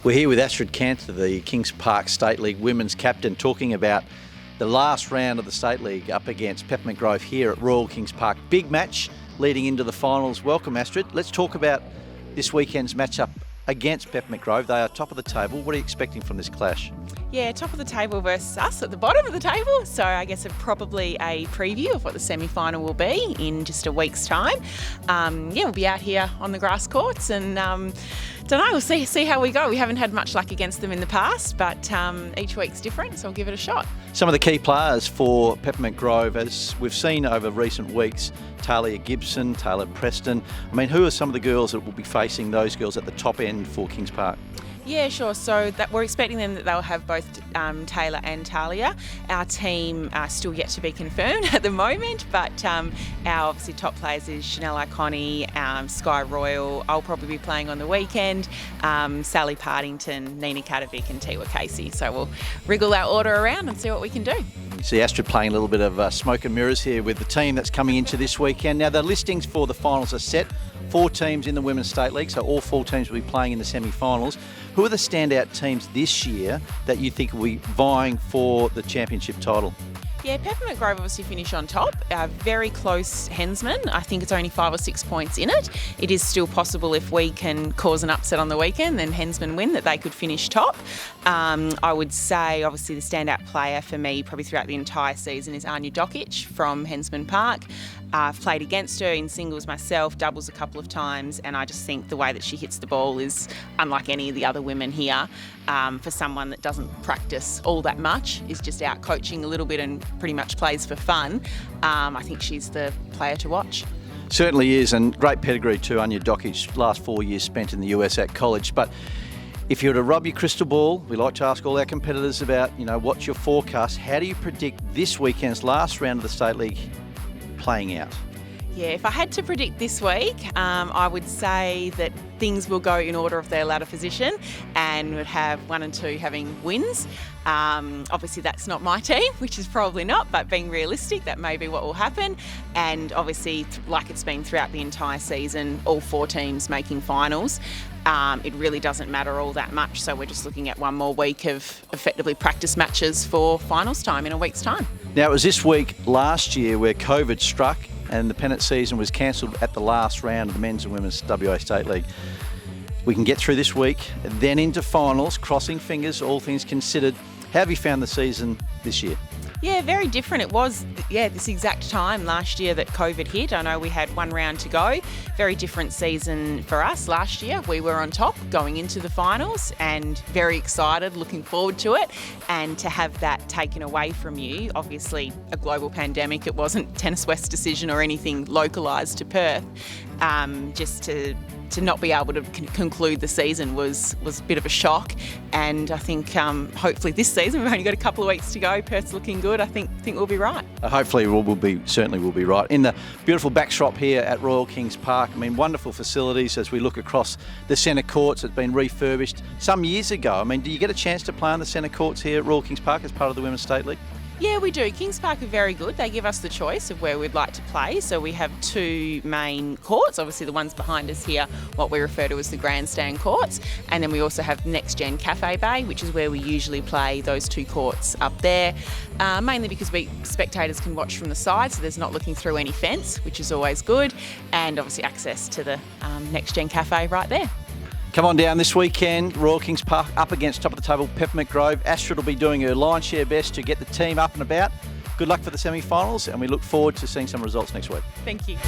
We're here with Astrid Kanther, the Kings Park State League Women's Captain, talking about the last round of the State League up against Peppermint Grove here at Royal Kings Park. Big match leading into the finals. Welcome, Astrid. Let's talk about this weekend's matchup against Peppermint Grove. They are top of the table. What are you expecting from this clash? Yeah, top of the table versus us at the bottom of the table. So I guess probably a preview of what the semi-final will be in just a week's time. We'll be out here on the grass courts and don't know, we'll see how we go. We haven't had much luck against them in the past, but each week's different, so I'll give it a shot. Some of the key players for Peppermint Grove, as we've seen over recent weeks, Talia Gibson, Taylor Preston. I mean, who are some of the girls that will be facing those girls at the top end for Kings Park? Yeah, sure. So that we're expecting them that they'll have both Taylor and Talia. Our team are still yet to be confirmed at the moment, but our obviously top players is Chanel Iconi, Sky Royal. I'll probably be playing on the weekend. Sally Partington, Nina Katovic and Tiwa Casey. So we'll wriggle our order around and see what we can do. You see Astrid playing a little bit of smoke and mirrors here with the team that's coming into this weekend. Now, the listings for the finals are set. 4 teams in the Women's State League, so all 4 teams will be playing in the semi-finals. Who are the standout teams this year that you think will be vying for the championship title? Yeah, Peppermint Grove obviously finish on top. Very close Hensman. I think it's only 5 or 6 points in it. It is still possible if we can cause an upset on the weekend, then Hensman win, that they could finish top. I would say obviously the standout player for me probably throughout the entire season is Anya Dokic from Hensman Park. I've played against her in singles myself, doubles a couple of times, and I just think the way that she hits the ball is unlike any of the other women here. For someone that doesn't practice all that much, is just out coaching a little bit and pretty much plays for fun, I think she's the player to watch. Certainly is, and great pedigree too. Anya Dokic, last 4 years spent in the US at college. But if you were to rub your crystal ball, we like to ask all our competitors about, what's your forecast? How do you predict this weekend's last round of the State League playing out? Yeah, if I had to predict this week, I would say that things will go in order of their ladder position and would have 1 and 2 having wins. Obviously that's not my team, which is probably not, but being realistic, that may be what will happen. And obviously, like it's been throughout the entire season, all 4 teams making finals. It really doesn't matter all that much, so we're just looking at 1 more week of effectively practice matches for finals time in a week's time. Now, it was this week last year where COVID struck and the pennant season was cancelled at the last round of the Men's and Women's WA State League. We can get through this week, then into finals, crossing fingers, all things considered. How have you found the season this year? Yeah, very different. It was, this exact time last year that COVID hit. I know we had 1 round to go. Very different season for us last year. We were on top going into the finals and very excited, looking forward to it. And to have that taken away from you, obviously a global pandemic, it wasn't Tennis West's decision or anything localised to Perth. Just to not be able to conclude the season was a bit of a shock, and I think hopefully this season, we've only got a couple of weeks to go, Perth's looking good, I think we'll be right. Hopefully certainly we'll be right. In the beautiful backdrop here at Royal Kings Park, I mean, wonderful facilities as we look across the centre courts. It's been refurbished some years ago. I mean, do you get a chance to play on the centre courts here at Royal Kings Park as part of the Women's State League? Yeah, we do. Kings Park are very good. They give us the choice of where we'd like to play. So we have 2 main courts, obviously the ones behind us here, what we refer to as the grandstand courts. And then we also have Next Gen Cafe Bay, which is where we usually play those 2 courts up there. Mainly because spectators can watch from the side, so there's not looking through any fence, which is always good. And obviously access to the Next Gen Cafe right there. Come on down this weekend, Royal Kings Park up against top of the table Peppermint Grove. Astrid will be doing her lion's share best to get the team up and about. Good luck for the semi-finals, and we look forward to seeing some results next week. Thank you.